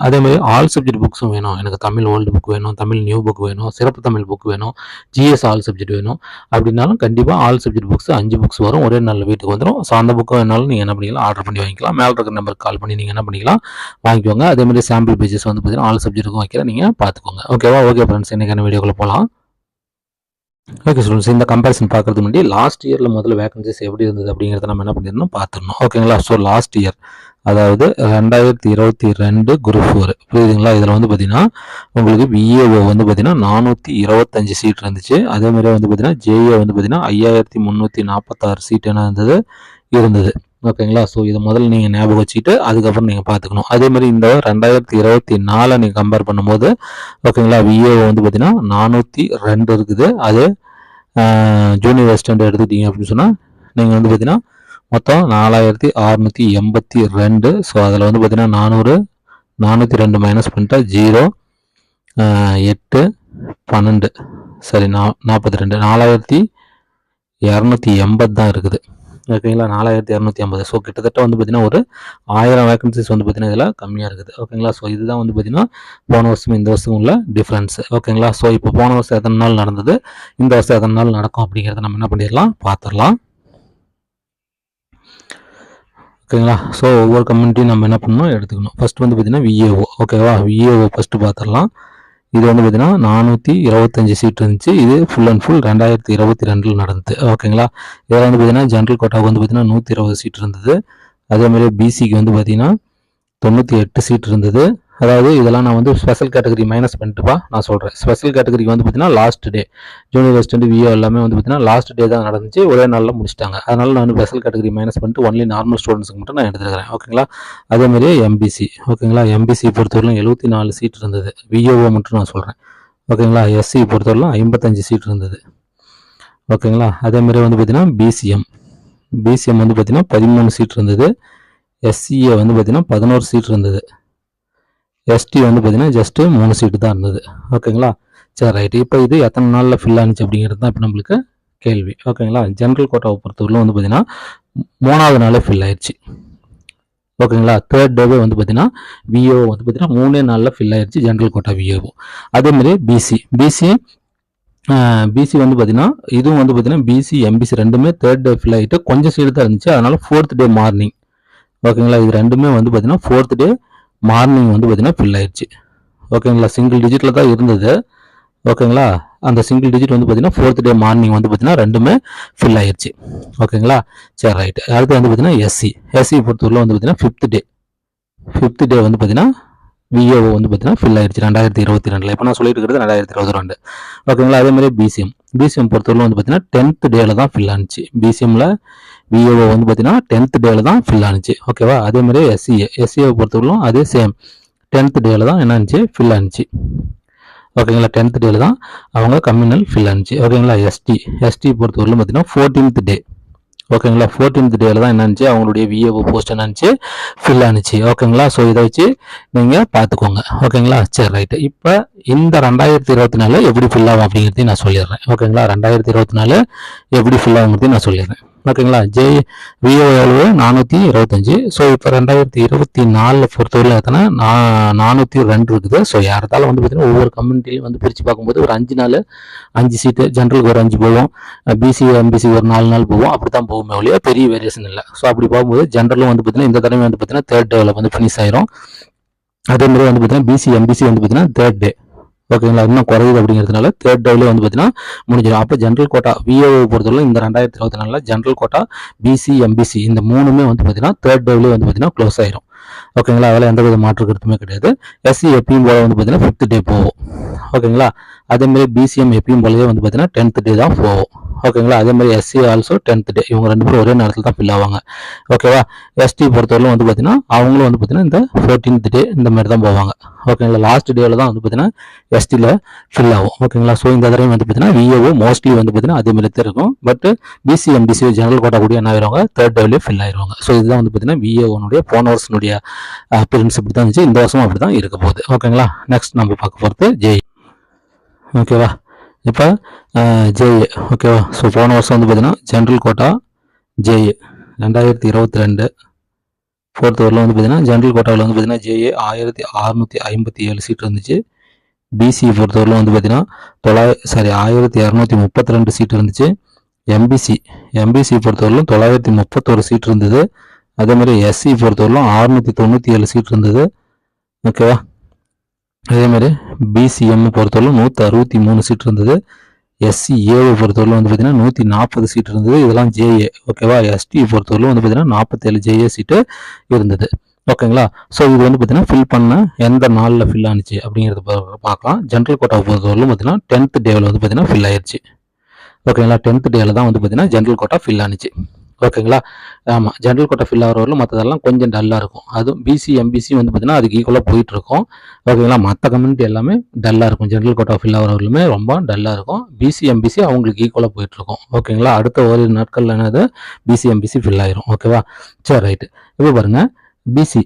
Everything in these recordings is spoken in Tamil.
அதே மாதிரி ஆல் சப்ஜெக்ட் புக்ஸும் வேணும், எனக்கு தமிழ் ஓல்டு புக் வேணும், தமிழ் நியூ புக் வேணும், சிறப்பு தமிழ் புக் வேணும், ஜிஎஸ் ஆல் சப்ஜெக்ட் வேணும் அப்படின்னாலும் கண்டிப்பாக ஆல் சப்ஜெக்ட் புக்ஸ் 5 புக்ஸ் வரும், ஒரே நாள் வீட்டுக்கு வந்துடும். ஸோ அந்த புக்கு வேணாலும் நீங்கள் என்ன பண்ணிக்கலாம், ஆர்டர் பண்ணி வாங்கிக்கலாம். மேலே இருக்கிற நம்பருக்கு கால் பண்ணி நீங்கள் என்ன பண்ணிக்கலாம், வாங்கிக்கோங்க. அதே மாதிரி சாம்பிள் பேஜஸ் வந்து பார்த்தீங்கன்னா ஆல் சப்ஜெக்ட்டுக்கும் வைக்கிறேன், நீங்கள் பார்த்துக்கோங்க. ஓகேவா? ஓகே ஃப்ரெண்ட்ஸ், இன்றைக்கான வீடியோக்குள்ளே போகலாம். ஓகே ஸ்டூடெண்ட்ஸ், இந்த கம்பேரிசன் பார்க்கறதுக்கு முன்னாடி லாஸ்ட் இயரில் முதல்ல வேகன்சிஸ் எப்படி இருந்தது அப்படிங்கிறத நம்ம என்ன பண்ணிடணும் பார்த்துடணும். ஓகேங்களா? ஸோ லாஸ்ட் இயர் அதாவது 2022 குரூப் 4 புரியுதுங்களா? இதில் வந்து பார்த்தீங்கன்னா உங்களுக்கு விஏஓ வந்து பார்த்தீங்கன்னா 425 சீட் இருந்துச்சு. அதே மாதிரி வந்து பார்த்தீங்கன்னா ஜேஏ வந்து பார்த்தீங்கன்னா 5346 சீட் என்ன இருந்தது. ஓகேங்களா? ஸோ இதை முதல்ல நீங்கள் ஞாபகம் வச்சுக்கிட்டு அதுக்கப்புறம் நீங்கள் பார்த்துக்கணும். அதே மாதிரி இந்த 2024 நீங்கள் கம்பேர் பண்ணும்போது ஓகேங்களா, விஏஓ வந்து பார்த்தீங்கன்னா 402 இருக்குது. அது ஜூனியர் அசிஸ்டண்ட் எடுத்துக்கிட்டீங்க அப்படின்னு சொன்னால் நீங்கள் வந்து பார்த்தீங்கன்னா மொத்தம் 4682. ஸோ அதில் வந்து பார்த்தீங்கன்னா 402 மைனஸ் பண்ணிட்டா 0, 8, 12 சரி 42, 4280 தான் இருக்குது. ஓகேங்களா? 4280. ஸோ கிட்டத்தட்ட வந்து பார்த்தீங்கன்னா ஒரு 1000 வேகன்சிஸ் வந்து பார்த்தீங்கன்னா இதில் கம்மியாக இருக்குது. ஓகேங்களா? ஸோ இதுதான் வந்து பார்த்தீங்கன்னா போன வருஷம் இந்த வருஷம் உள்ள டிஃப்ரென்ஸ். ஓகேங்களா? ஸோ இப்போ போன வருஷம் எத்தனை நாள் நடந்தது, இந்த வருஷம் எத்தனை நாள் நடக்கும் அப்படிங்கிறத நம்ம என்ன பண்ணிடலாம் பார்த்துடலாம். ஓகேங்களா? ஸோ ஒவ்வொரு கம்யூனிட்டியும் நம்ம என்ன பண்ணணும் எடுத்துக்கணும். ஃபர்ஸ்ட் வந்து பார்த்தீங்கன்னா விஏஓ. ஓகேவா? விஏஓ ஃபஸ்ட்டு பார்த்துடலாம். இது வந்து பார்த்தீங்கன்னா 425 சீட் இருந்துச்சு. இது ஃபுல் அண்ட் ஃபுல் 2022 நடந்தது. ஓகேங்களா? இதில் வந்து பார்த்தீங்கன்னா ஜென்ரல் கோட்டாவுக்கு வந்து பார்த்தீங்கன்னா 120 சீட் இருந்தது. அதேமாதிரி பிசிக்கு வந்து பார்த்தீங்கன்னா 98 சீட் இருந்தது. அதாவது இதெல்லாம் நான் வந்து ஸ்பெஷல் கேட்டகரி மைனஸ் பண்ணிட்டுப்பா நான் சொல்கிறேன். ஸ்பெஷல் கேட்டகரிக்கு வந்து பார்த்தீங்கன்னா last day junior assistant VA எல்லாமே வந்து பார்த்தீங்கன்னா லாஸ்ட் டே தான் நடந்துச்சு, ஒரே நாளில் முடிச்சிட்டாங்க. அதனால் நான் ஸ்பெஷல் கேட்டகரி மைனஸ் பண்ணிட்டு ஒன்லி நார்மல் ஸ்டூடெண்ட்ஸுக்கு மட்டும் நான் எடுத்துக்கிறேன். ஓகேங்களா? அதேமாதிரி எம்பிசி. ஓகேங்களா? எம்பிசி பொறுத்தவரைக்கும் 74 சீட் இருந்தது. விஏஓ மட்டும் நான் சொல்கிறேன். ஓகேங்களா? எஸ்சி பொறுத்தவரைக்கும் 55 சீட் இருந்தது. ஓகேங்களா? அதேமாதிரி வந்து பார்த்தீங்கன்னா பிசிஎம் வந்து பார்த்தீங்கன்னா 13 சீட் இருந்தது. எஸ்சிஏ வந்து பார்த்தீங்கன்னா 11 சீட் இருந்தது. எஸ்டி வந்து பார்த்தீங்கன்னா ஜஸ்ட்டு 3 சீட்டு தான் இருந்தது. ஓகேங்களா? சரி ரைட்டு. இப்போ இது எத்தனை நாளில் ஃபில் ஆனிச்சு அப்படிங்கிறது தான் இப்போ நம்மளுக்கு கேள்வி. ஓகேங்களா? ஜென்ரல் கோட்டாவை பொறுத்தவரைக்கும் வந்து பார்த்தீங்கன்னா 3வது நாளே ஃபில் ஆயிடுச்சு. ஓகேங்களா? 3rd டேவே வந்து பார்த்தீங்கன்னா விஏஓ வந்து பார்த்தீங்கன்னா 3 நாளில் ஃபில் ஆயிடுச்சு ஜென்ரல் கோட்டா விஏஓ. அதேமாதிரி பிசி வந்து பார்த்தீங்கன்னா இதுவும் வந்து பார்த்தீங்கன்னா பிசி எம்பிசி ரெண்டுமே 3rd டே ஃபில் ஆகிட்டு கொஞ்சம் சீட்டு தான் இருந்துச்சு. அதனால 4th டே மார்னிங். ஓகேங்களா? இது ரெண்டுமே வந்து பார்த்தீங்கன்னா 4th டே மார்னிங் வந்து பார்த்தீங்கன்னா ஃபில் ஆயிடுச்சு. ஓகேங்களா? சிங்கிள் டிஜிட்டில் தான் இருந்தது. ஓகேங்களா? அந்த சிங்கிள் டிஜிட் வந்து பார்த்தீங்கன்னா 4th டே மார்னிங் வந்து பார்த்தீங்கன்னா ரெண்டுமே ஃபில் ஆயிடுச்சு. ஓகேங்களா? சரி ரைட்டு. அடுத்து வந்து பார்த்தீங்கன்னா எஸ்சி பொறுத்தவரைக்கும் வந்து பார்த்தீங்கன்னா 5th டே வந்து பார்த்தீங்கன்னா விஏஓ வந்து பார்த்தீங்கன்னா ஃபில் ஆயிடுச்சு 2022. இப்போ நான் சொல்லிட்டு இருக்கிறது 2022. ஓகேங்களா? அதே மாதிரி பிசிஎம் பொறுத்தவரைக்கும் வந்து பார்த்தீங்கன்னா 10th டேல தான் ஃபில் ஆனிச்சு. பிசிஎம்ல விஏஓ வந்து பார்த்தீங்கன்னா 10th டேல தான் ஃபில் ஆனிச்சு. ஓகேவா? அதே மாதிரி எஸ்சிஏ பொறுத்தவரைக்கும் அதே சேம் 10th டேல தான் என்ன ஆனிச்சு ஃபில் ஆனிச்சு. ஓகேங்களா? 10th டேல தான் அவங்க கம்யூனல் ஃபில் ஆனிச்சு. ஓகேங்களா? எஸ்டி பொறுத்தவரைக்கும் பார்த்தீங்கன்னா 14th டே. ஓகேங்களா? 14th டேல தான் என்ன ஆனிச்சு அவங்களுடைய விஏஓ போஸ்ட் என்ன ஆனிச்சு ஃபில் ஆனிச்சு. ஓகேங்களா? ஸோ இதை வச்சு நீங்கள் பார்த்துக்கோங்க. ஓகேங்களா? சரி ரைட்டு. இப்போ இந்த 2024 எப்படி ஃபில் ஆகும் அப்படிங்கிறதையும் நான் சொல்லிடுறேன். ஓகேங்களா? 2024 எப்படி ஃபில் ஆகுங்கிறதையும் நான் சொல்லிடுறேன். ஓகேங்களா? விஓ எவ்வளவு 425. ஸோ இப்போ 2024 பொறுத்தவரையில் எத்தனை 402 இருக்குது. ஸோ யாராலும் வந்து பார்த்தீங்கன்னா ஒவ்வொரு கம்யூனிட்டிலையும் வந்து பிரித்து பார்க்கும்போது ஒரு 5 சீட்டு ஜென்ரலுக்கு ஒரு 5 போவோம், பிசி எம்பிசி ஒரு 4 நாள் போவோம், அப்படி தான் போகுமே ஒழிய பெரிய வேரியேஷன் இல்லை. ஸோ அப்படி போகும்போது ஜென்ரலும் வந்து பார்த்தீங்கன்னா இந்த தடவை வந்து பார்த்தீங்கன்னா 3rd டேவில் வந்து ஃபினிஷ் ஆயிரும். அதே மாதிரி வந்து பார்த்தீங்கன்னா பிசி எம்பிசி வந்து பார்த்தீங்கன்னா 3rd டே. ஓகேங்களா? இன்னும் குறையுது அப்படிங்கிறதுனால 3rd டேவிலே வந்து பார்த்தீங்கன்னா முடிஞ்சிடும். அப்போ ஜென்ரல் கோட்டா விஏஓ பொறுத்தவரை இந்த 2024 ஜென்ரல் கோட்டா பிசி எம்பிசி இந்த 3மே வந்து பார்த்தீங்கன்னா 3rd டேவிலே வந்து பார்த்தீங்கன்னா க்ளோஸ் ஆயிரும். ஓகேங்களா? அதில் எந்த வித மாற்று கருத்துமே கிடையாது. எஸ்சி எப்பயும் போல வந்து பார்த்தீங்கன்னா 5th டே போகும். ஓகேங்களா? அதேமாதிரி பிசிஎம் எப்பயும் போலவே வந்து பார்த்தீங்கன்னா 10th டே தான் போகும். ஓகேங்களா? அதே மாதிரி எஸ்சி ஆல்சோ 10th டே. இவங்க 2 பேரும் ஒரே நேரத்தில் தான் ஃபில் ஆவாங்க. ஓகேவா? எஸ்டி பொறுத்தவரைக்கும் வந்து பார்த்தீங்கன்னா அவங்களும் வந்து பார்த்தீங்கன்னா இந்த 14th டே இந்த மாதிரி தான் போவாங்க. ஓகேங்களா? லாஸ்ட் டேவில் தான் வந்து பார்த்தீங்கன்னா எஸ்டியில் ஃபில் ஆகும். ஓகேங்களா? ஸோ இந்த தடவை வந்து பார்த்தீங்கன்னா விஏஓ மோஸ்ட்லி வந்து பார்த்தீங்கன்னா அதே மாதிரி தான் இருக்கும். But BC MBC general quota கூட என்ன ஆயிடுவாங்க 3rd டேவிலே ஃபில் ஆயிடுவாங்க. ஸோ இதுதான் வந்து பார்த்தீங்கன்னா விஏஓனுடைய போன வருஷனுடைய அப்பியரன்ஸ் இப்படி தான் இருந்துச்சு. இந்த வருஷம் அப்படி தான் இருக்க போகுது. ஓகேங்களா? நெக்ஸ்ட் நம்ம பார்க்க போகிறது ஜேஇ. ஓகேவா? இப்போ ஜேஏ. ஓகேவா? ஸோ போன வருஷம் வந்து பார்த்தீங்கன்னா ஜென்ரல் கோட்டா ஜேஏ 2022 ஃபோர்த் ஓவரில் வந்து பார்த்தீங்கன்னா ஜென்ரல் கோட்டாவில் வந்து பார்த்தீங்கன்னா ஜேஏ 1657 சீட் இருந்துச்சு. பிசி பொறுத்தவரையில் வந்து பார்த்தீங்கன்னா 1232 சீட் இருந்துச்சு. எம்பிசி பொறுத்தவரையிலும் 931 சீட் இருந்தது. அதே மாதிரி எஸ்சி பொறுத்தவரையிலும் 697 சீட் இருந்தது. ஓகேவா? அதே மாதிரி பிசிஎம் பொறுத்தவரையிலும் 163 சீட் இருந்தது. எஸ்சி ஏவை பொறுத்தவரையிலும் வந்து பார்த்தீங்கன்னா 140 சீட் இருந்தது. இதெல்லாம் ஜேஏ. ஓகேவா? எஸ்டி பொறுத்தவரையிலும் வந்து பார்த்தீங்கன்னா 47 ஜேஏ சீட்டு இருந்தது. ஓகேங்களா? ஸோ இது வந்து பார்த்தீங்கன்னா ஃபில் பண்ண எந்த நாளில் ஃபில் ஆனிச்சு அப்படிங்கிறது பார்க்கலாம். ஜென்ரல் கோட்டாவை பொறுத்தவரையிலும் பார்த்தீங்கன்னா 10th டேவில் வந்து பார்த்தீங்கன்னா ஃபில் ஆயிடுச்சு. ஓகேங்களா? 10th டேவில் தான் வந்து பார்த்தீங்கன்னா ஜென்ரல் கோட்டா ஃபில் ஆனிச்சு. ஓகேங்களா? ஆமாம், ஜென்ரல் கோட்டா ஃபில் ஆகிறவரில் மற்றதெல்லாம் கொஞ்சம் டல்லாக இருக்கும். அதுவும் பிசி எம்பிசி வந்து பார்த்தீங்கன்னா அதுக்கு ஈக்குவலாக போயிட்டு இருக்கும். ஓகேங்களா? மற்ற கம்யூனிட்டி எல்லாமே டல்லாக இருக்கும். ஜென்ரல் கோட்டா ஃபில் ஆகிறவர்களுமே ரொம்ப டல்லாக இருக்கும். பிசி எம்பிசி அவங்களுக்கு ஈக்குவலாக போயிட்டு இருக்கும். ஓகேங்களா? அடுத்த ஒரு நாட்கள் என்னது பிசி எம்பிசி ஃபில் ஆயிரும். ஓகேவா? சரி, ரைட்டு. இப்போ பாருங்க, பிசி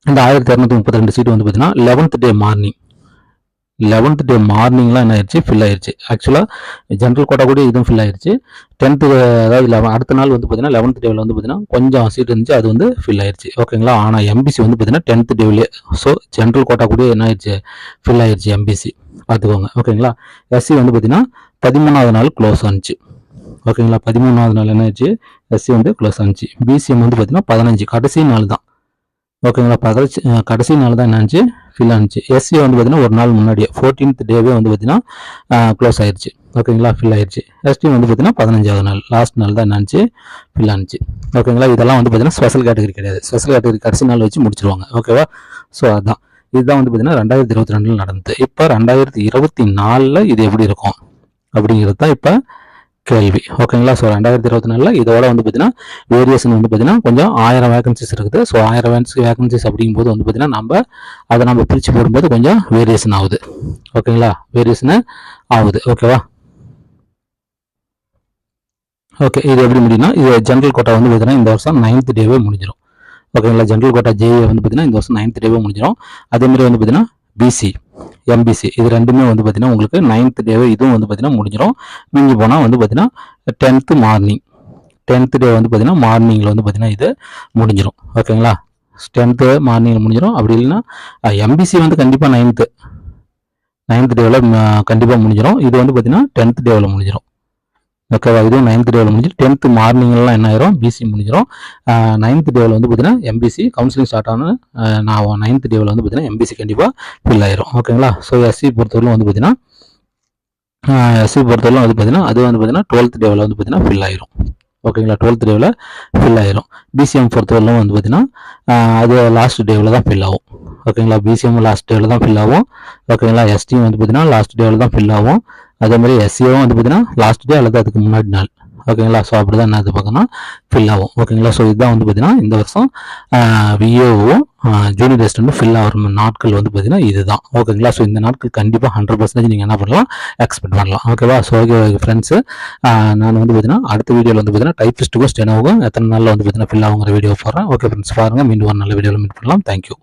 இந்த 1232 சீட்டு வந்து பார்த்தீங்கன்னா 11th டே மார்னிங்லாம் என்ன ஆயிடுச்சு, ஃபில் ஆயிடுச்சு. ஆக்சுவலாக ஜென்ரல் கோட்டா கூட இதுவும் ஃபில் ஆயிடுச்சு. 10th அதாவது அடுத்த நாள் வந்து பார்த்தீங்கன்னா 11th டேவில் வந்து பார்த்தீங்கன்னா கொஞ்சம் சீட் இருந்துச்சு, அது வந்து ஃபில் ஆயிடுச்சு. ஓகேங்களா? ஆனால் எம்பிசி வந்து பார்த்தீங்கன்னா 10th டேவிலே. ஸோ ஜென்ரல் கோட்டா கூட என்ன ஆயிடுச்சு, ஃபில் ஆயிடுச்சு எம்பிசி. பார்த்துக்கோங்க. ஓகேங்களா? எஸ்சி வந்து பார்த்தீங்கன்னா 13வது நாள் க்ளோஸ் ஆனிச்சு. ஓகேங்களா? 13வது நாள் என்ன ஆயிடுச்சு, எஸ்சி வந்து க்ளோஸ் ஆனிச்சு. பிசிஎம் வந்து பார்த்தீங்கன்னா 15 கடைசி நாள் தான். ஓகேங்களா? கடைசி நாள் தான் என்னாச்சு, ஃபில் ஆனிச்சு. எஸ்சி வந்து பார்த்தீங்கன்னா ஒரு நாள் முன்னாடியே 14th டேவே வந்து பார்த்தீங்கன்னா க்ளோஸ் ஆயிடுச்சு. ஓகேங்களா? ஃபில் ஆயிடுச்சு. எஸ்டி வந்து பார்த்தீங்கன்னா 15வது நாள் லாஸ்ட் நாள் தான் என்னாச்சு, ஃபில் ஆனிச்சு. ஓகேங்களா? இதெல்லாம் வந்து பார்த்தீங்கன்னா ஸ்பெஷல் கேட்டகரி கிடையாது. ஸ்பெஷல் கேட்டகரி கடைசி நாள் வச்சு முடிச்சிருவாங்க. ஓகேவா? ஸோ அதுதான் இதுதான் வந்து பார்த்தீங்கன்னா 2022 நடந்தது. இப்போ 2024 இது எப்படி இருக்கும் அப்படிங்கிறது தான் இப்போ கேள்வி. ஓகேங்களா? ஸோ 2024 இதோட வந்து பார்த்தீங்கன்னா வேரியேஷன் வந்து பார்த்தீங்கன்னா கொஞ்சம் 1000 வேகன்சிஸ் இருக்குது. ஸோ 1000 வேகன்சிஸ் அப்படிங்கும்போது வந்து பார்த்தீங்கன்னா அதை பிரித்து போடும்போது கொஞ்சம் வேரியேஷன் ஆகுது. ஓகேங்களா? வேரியேஷன் ஆகுது. ஓகேவா? ஓகே, இது எப்படி முடியும்னா, இது ஜென்ரல் கோட்டா வந்து பார்த்தீங்கன்னா இந்த வருஷம் 9th டேவே முடிஞ்சிடும். ஓகேங்களா? ஜென்ரல் கோட்டா ஜேஏ வந்து பார்த்தீங்கன்னா இந்த வருஷம் 9th டேவே முடிஞ்சிடும். அதேமாதிரி வந்து பார்த்தீங்கன்னா பிசி எம்பிசி இது ரெண்டுமே வந்து பார்த்தீங்கன்னா உங்களுக்கு 9th டேவே இதுவும் வந்து பார்த்தீங்கன்னா முடிஞ்சிடும். மிஞ்சி போனால் வந்து பார்த்தீங்கன்னா 10th டே வந்து பார்த்தீங்கன்னா மார்னிங்கில் வந்து பார்த்தீங்கன்னா இது முடிஞ்சிடும். ஓகேங்களா? 10th மார்னிங்கில் முடிஞ்சிடும். அப்படி இல்லைன்னா எம்பிசி வந்து கண்டிப்பாக 9th டேவில் கண்டிப்பாக முடிஞ்சிடும். இது வந்து பார்த்தீங்கன்னா 10th டேவில் முடிஞ்சிடும். ஓகேவா? இதுவும் 9th டேவில் முடிஞ்சிடும். 10th மார்னிங்லாம் என்ன ஆயிரும், பிசி முடிஞ்சிடும். 9th டேவில் வந்து பார்த்தீங்கன்னா எம்பிசி கவுன்சிலிங் ஸ்டார்ட் ஆன 9th டேவில் வந்து பார்த்தீங்கன்னா எம்பிசி கண்டிப்பாக ஃபில் ஆயிரும். ஓகேங்களா? ஸோ எஸ்சி பொறுத்தவரைக்கும் வந்து பார்த்தீங்கன்னா வந்து பார்த்தீங்கன்னா அது வந்து பார்த்தீங்கன்னா 12th டேவில் வந்து பார்த்தீங்கன்னா ஃபில் ஆயிரும். ஓகேங்களா? 12th டேவில் ஃபில் ஆயிரும். பிசிஎம் பொறுத்தவரைக்கும் வந்து பார்த்தீங்கன்னா அது லாஸ்ட் டேவில் தான் ஃபில் ஆகும். ஓகேங்களா? பிசிஎம் லாஸ்ட் டேவில் தான் ஃபில் ஆகும். ஓகேங்களா? எஸ்டியும் வந்து பார்த்தீங்கன்னா லாஸ்ட் டேவில் தான் ஃபில் ஆகும். அதே மாதிரி எஸ்சியும் வந்து பார்த்தீங்கன்னா லாஸ்ட் டே அல்லது அதுக்கு முன்னாடி நாள். ஓகேங்களா? ஸோ அப்படி தான் என்ன பார்க்கணும் ஃபில் ஆகும். ஓகேங்களா? ஸோ இதுதான் வந்து பார்த்தீங்கன்னா இந்த வருஷம் விஏஓவும் ஜூனியர் ரெசிடென்ட்டும் ஃபில் ஆகிற நாட்கள் வந்து பார்த்தீங்கன்னா இதுதான். ஓகேங்களா? ஸோ இந்த நாட்கள் கண்டிப்பாக 100% நீங்கள் என்ன பண்ணலாம், எக்ஸ்பெக்ட் பண்ணலாம். ஓகேவா? ஸோ ஓகே ஃப்ரெண்ட்ஸு, நான் வந்து பார்த்தீங்கன்னா அடுத்த வீடியோவில் வந்து பார்த்தீங்கன்னா டைப்பிஸ்ட்டுக்கும் ஸ்டெனோவுக்கும் எத்தனை நாளில் வந்து பார்த்தீங்கன்னா ஃபில் ஆகுங்கிற வீடியோ போடுறேன். ஓகே ஃப்ரெண்ட்ஸ், பாருங்கள். மீண்டும் ஒரு நல்ல வீடியோவில் மீட் பண்ணலாம். தேங்க்யூ.